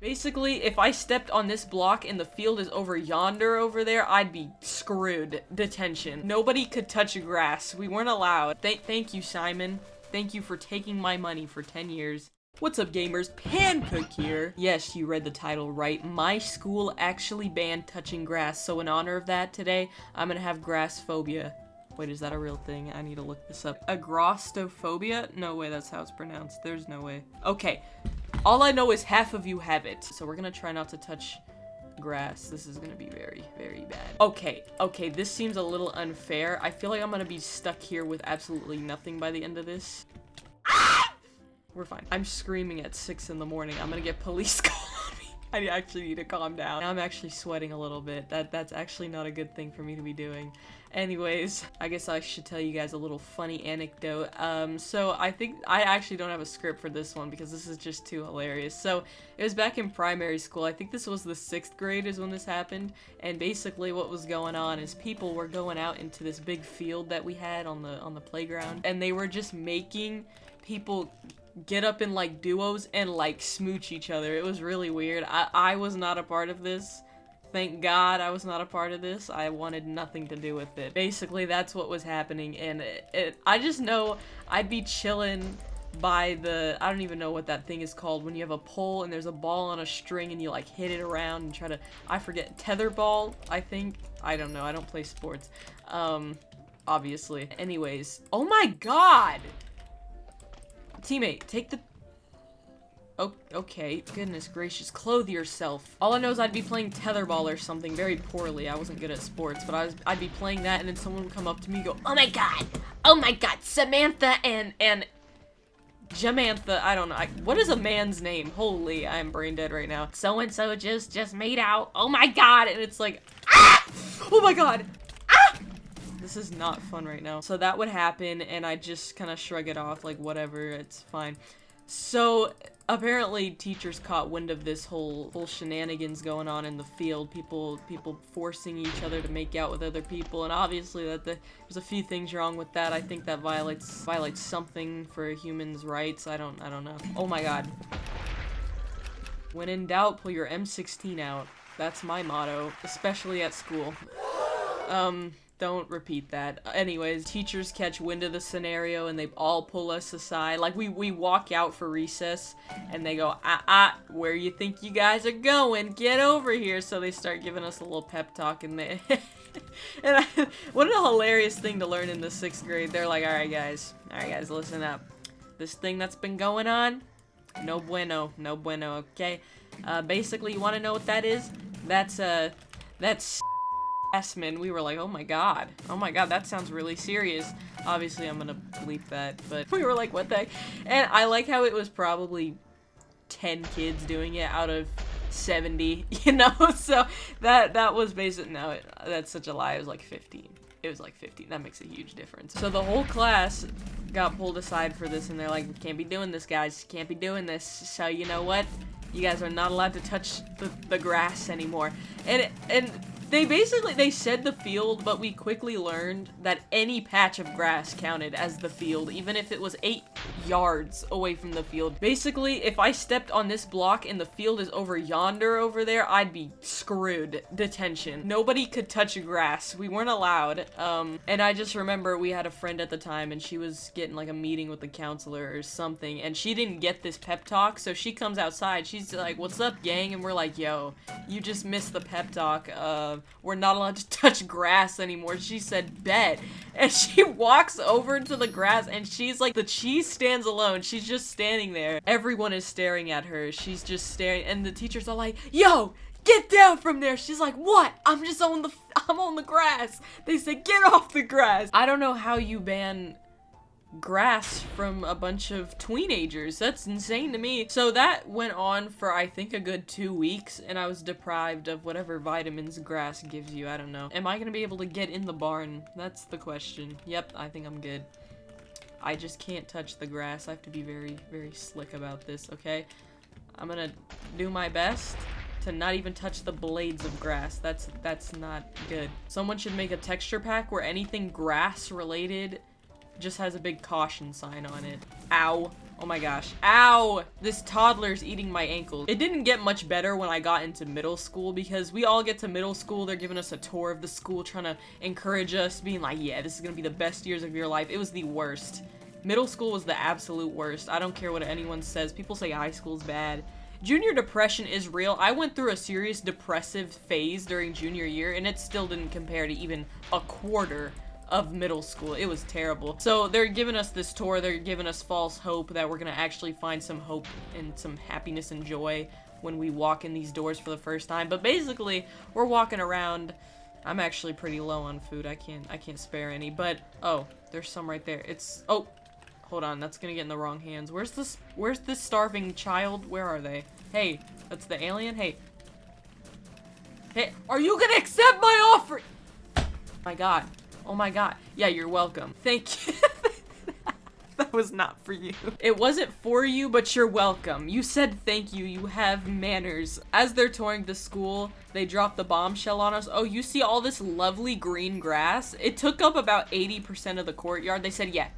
Basically, if I stepped on this block and the field is over yonder over there, I'd be screwed. Detention. Nobody could touch grass. We weren't allowed. Thank you, Simon. Thank you for taking my money for 10 years. What's up, gamers? PanCook here. Yes, you read the title right. My school actually banned touching grass, so in honor of that today, I'm gonna have grass phobia. Wait, is that a real thing? I need to look this up. Agrostophobia? No way, that's how it's pronounced. There's no way. Okay. All I know is half of you have it. So we're gonna try not to touch grass. This is gonna be very, very bad. Okay, this seems a little unfair. I feel like I'm gonna be stuck here with absolutely nothing by the end of this. We're fine. I'm screaming at 6 in the morning. I'm gonna get police called on me. I actually need to calm down. Now I'm actually sweating a little bit. That's actually not a good thing for me to be doing. Anyways, I guess I should tell you guys a little funny anecdote. So I think I actually don't have a script for this one because this is just too hilarious. So it was back in primary school. I think this was the 6th grade is when this happened. And basically what was going on is people were going out into this big field that we had on the playground, and they were just making people get up in like duos and like smooch each other. It was really weird. I was not a part of this. Thank God I was not a part of this. I wanted nothing to do with it. Basically, that's what was happening, and I just know I'd be chilling by the, I don't even know what that thing is called, when you have a pole and there's a ball on a string and you like hit it around and try to, I forget, tetherball, I think? I don't know, I don't play sports. Obviously. Anyways. Oh my God! Teammate, take the... Oh, okay. Goodness gracious. Clothe yourself. All I know is I'd be playing tetherball or something very poorly. I wasn't good at sports, but I'd be playing that, and then someone would come up to me and go, oh my God, Samantha and Jamantha, I don't know. What is a man's name? Holy, I'm brain dead right now. So-and-so just made out. Oh my God, and it's like, ah! Oh my God! Ah! This is not fun right now. So that would happen, and I just kind of shrug it off, like, whatever, it's fine. So, apparently teachers caught wind of this whole shenanigans going on in the field, people forcing each other to make out with other people, and obviously there's a few things wrong with that. I think that violates something for humans' rights. I don't know. Oh my God. When in doubt, pull your M16 out. That's my motto, especially at school. Don't repeat that. Anyways, teachers catch wind of the scenario and they all pull us aside. Like, we walk out for recess and they go, where you think you guys are going? Get over here. So they start giving us a little pep talk, and they... what a hilarious thing to learn in the 6th grade. They're like, alright guys, listen up. This thing that's been going on, no bueno, okay? Basically, you want to know what that is? That's harassment. We were like, oh my god, that sounds really serious. Obviously, I'm gonna bleep that, but we were like, what the heck? And I like how it was probably 10 kids doing it out of 70, you know? So that was basic. No, that's such a lie. It was like 15. It was like 15. That makes a huge difference. So the whole class got pulled aside for this, and they're like, we can't be doing this, guys. Can't be doing this. So you know what? You guys are not allowed to touch the grass anymore. And they said the field, but we quickly learned that any patch of grass counted as the field, even if it was 8 yards away from the field. Basically, if I stepped on this block and the field is over yonder over there, I'd be screwed. Detention. Nobody could touch grass. We weren't allowed. And I just remember we had a friend at the time, and she was getting like a meeting with the counselor or something, and she didn't get this pep talk, so she comes outside. She's like, what's up, gang? And we're like, yo, you just missed the pep talk. We're not allowed to touch grass anymore. She said, bet. And she walks over to the grass, and she's like, the cheese stands alone. She's just standing there. Everyone is staring at her. She's just staring, and the teachers are like, yo, get down from there. She's like, what? I'm on the grass. They said, get off the grass. I don't know how you ban grass from a bunch of teenagers. That's insane to me. So that went on for, I think, a good 2 weeks, and I was deprived of whatever vitamins grass gives you. I don't know. Am I gonna be able to get in the barn? That's the question. Yep, I think I'm good. I just can't touch the grass. I have to be very, very slick about this, okay? I'm gonna do my best to not even touch the blades of grass. That's not good. Someone should make a texture pack where anything grass related just has a big caution sign on it. Ow. Oh my gosh. Ow! This toddler's eating my ankles. It didn't get much better when I got into middle school because we all get to middle school, they're giving us a tour of the school, trying to encourage us, being like, yeah, this is gonna be the best years of your life. It was the worst. Middle school was the absolute worst. I don't care what anyone says. People say high school's bad. Junior depression is real. I went through a serious depressive phase during junior year and it still didn't compare to even a quarter of middle school. It was terrible. So they're giving us this tour. They're giving us false hope that we're gonna actually find some hope and some happiness and joy when we walk in these doors for the first time. But basically, we're walking around. I'm actually pretty low on food. I can't spare any. But oh, there's some right there. Oh, hold on. That's gonna get in the wrong hands. Where's this starving child? Where are they? Hey, that's the alien. Hey, are you gonna accept my offer? My God. Oh my God. Yeah, you're welcome. Thank you. That was not for you. It wasn't for you, but you're welcome. You said thank you. You have manners. As they're touring the school, they drop the bombshell on us. Oh, you see all this lovely green grass? It took up about 80% of the courtyard. They said, yeah,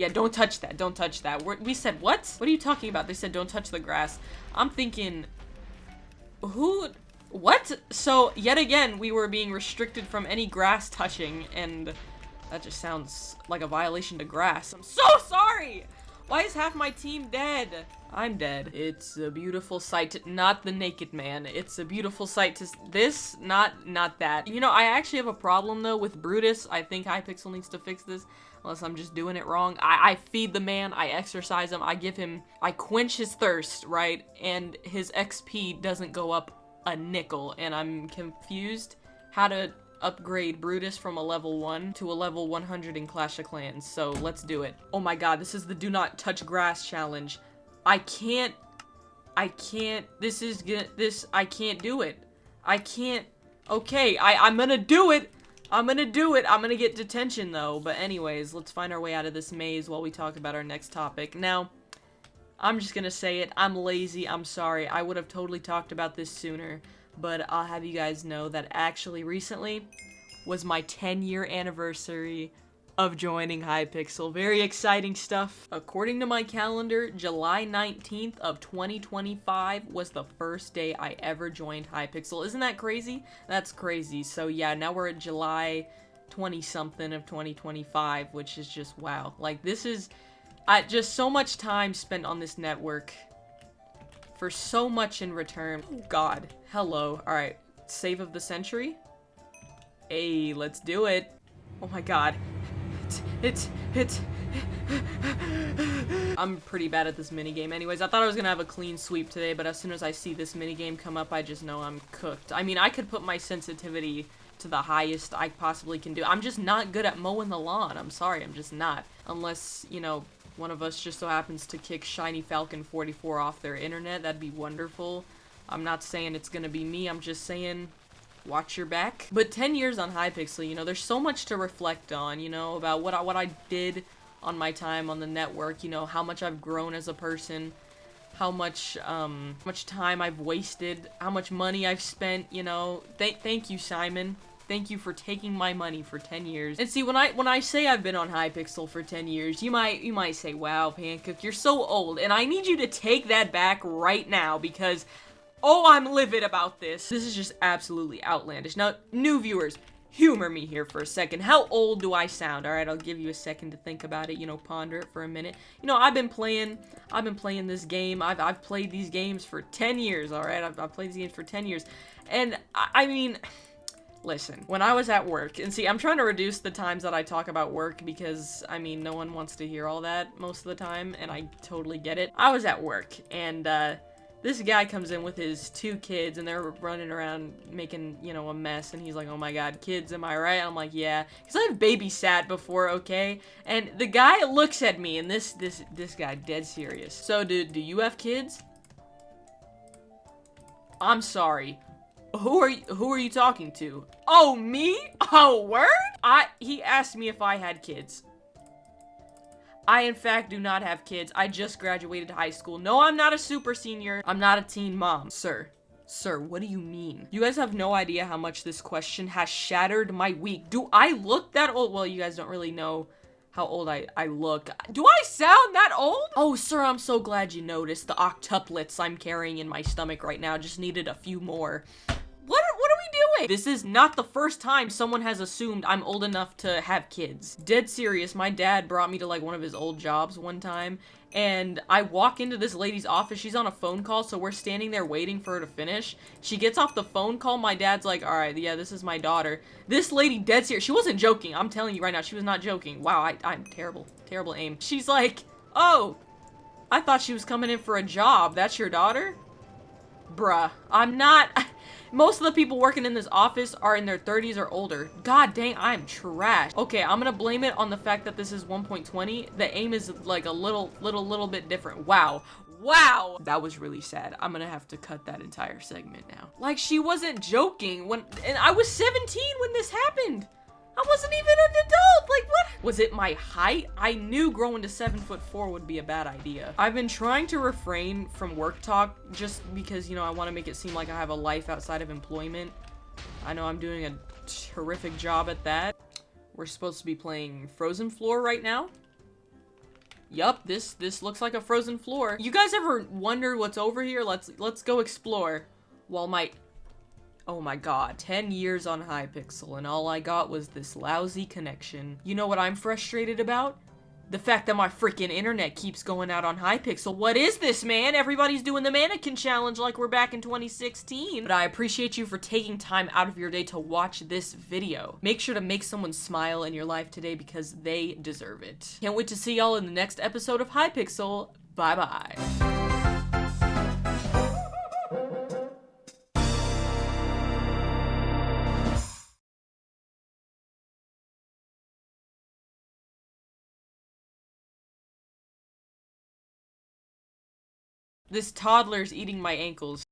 don't touch that. Don't touch that. We said, what? What are you talking about? They said, don't touch the grass. I'm thinking, what? So, yet again, we were being restricted from any grass touching, and that just sounds like a violation to grass. I'm so sorry! Why is half my team dead? I'm dead. It's a beautiful sight, not the naked man. It's a beautiful sight to this, not that. You know, I actually have a problem, though, with Brutus. I think hypixel needs to fix this, unless I'm just doing it wrong. I feed the man, I exercise him, I quench his thirst, right? And his XP doesn't go up a nickel, and I'm confused how to upgrade Brutus from a level 1 to a level 100 in Clash of Clans, so let's do it. Oh my God, this is the do not touch grass challenge. I can't do it. I can't, okay, I'm gonna do it. I'm gonna get detention though, but anyways, let's find our way out of this maze while we talk about our next topic. Now, I'm just gonna say it, I'm lazy, I'm sorry, I would have totally talked about this sooner, but I'll have you guys know that actually recently was my 10-year anniversary of joining hypixel. Very exciting stuff. According to my calendar, July 19th of 2025 was the first day I ever joined hypixel. Isn't that crazy? That's crazy. So yeah, now we're at July 20-something of 2025, which is just wow. Like, this is just so much time spent on this network for so much in return. Oh God, hello. All right, save of the century. Hey, let's do it. Oh my God. I'm pretty bad at this minigame anyways. I thought I was gonna have a clean sweep today, but as soon as I see this minigame come up, I just know I'm cooked. I mean, I could put my sensitivity to the highest I possibly can do. I'm just not good at mowing the lawn. I'm sorry, I'm just not. Unless, you know, one of us just so happens to kick Shiny Falcon 44 off their internet, that'd be wonderful. I'm not saying it's gonna be me, I'm just saying watch your back. But 10 years on hypixel, you know, there's so much to reflect on, you know, about what I did on my time on the network, you know, how much I've grown as a person, how much time I've wasted, how much money I've spent, you know. Thank you, Simon. Thank you for taking my money for 10 years. And see, when I say I've been on hypixel for 10 years, you might say, wow, PanCook, you're so old. And I need you to take that back right now because, oh, I'm livid about this. This is just absolutely outlandish. Now, new viewers, humor me here for a second. How old do I sound? All right, I'll give you a second to think about it, you know, ponder it for a minute. You know, I've been playing this game. I've played these games for 10 years, all right? I've played these games for 10 years. And I mean, listen, when I was at work, and see, I'm trying to reduce the times that I talk about work because, I mean, no one wants to hear all that most of the time, and I totally get it. I was at work, and this guy comes in with his 2 kids, and they're running around making, you know, a mess, and he's like, oh my God, kids, am I right? I'm like, yeah, because I've babysat before, okay? And the guy looks at me, and this guy, dead serious. So, do you have kids? I'm sorry. Who are you talking to? Oh, me? Oh, word? He asked me if I had kids. I, in fact, do not have kids. I just graduated high school. No, I'm not a super senior. I'm not a teen mom. Sir, what do you mean? You guys have no idea how much this question has shattered my week. Do I look that old? Well, you guys don't really know how old I look. Do I sound that old? Oh, sir, I'm so glad you noticed. The octuplets I'm carrying in my stomach right now just needed a few more. What are we doing? This is not the first time someone has assumed I'm old enough to have kids. Dead serious, my dad brought me to like one of his old jobs one time, and I walk into this lady's office. She's on a phone call, so we're standing there waiting for her to finish. She gets off the phone call. My dad's like, all right, yeah, this is my daughter. This lady dead serious. She wasn't joking. I'm telling you right now, she was not joking. Wow, I'm terrible. Terrible aim. She's like, oh, I thought she was coming in for a job. That's your daughter? Bruh, I'm not... Most of the people working in this office are in their 30s or older. God dang, I'm trash. Okay, I'm gonna blame it on the fact that this is 1.20. The aim is like a little bit different. Wow. Wow! That was really sad. I'm gonna have to cut that entire segment now. Like, she wasn't joking and I was 17 when this happened. I wasn't even an adult. Like, what? Was it my height? I knew growing to 7'4" would be a bad idea. I've been trying to refrain from work talk just because, you know, I want to make it seem like I have a life outside of employment. I know I'm doing a terrific job at that. We're supposed to be playing Frozen Floor right now. Yup, this looks like a frozen floor. You guys ever wonder what's over here? Let's go explore. While oh my god, 10 years on Hypixel and all I got was this lousy connection. You know what I'm frustrated about? The fact that my freaking internet keeps going out on Hypixel. What is this, man? Everybody's doing the mannequin challenge like we're back in 2016. But I appreciate you for taking time out of your day to watch this video. Make sure to make someone smile in your life today because they deserve it. Can't wait to see y'all in the next episode of Hypixel. Bye-bye. This toddler's eating my ankles.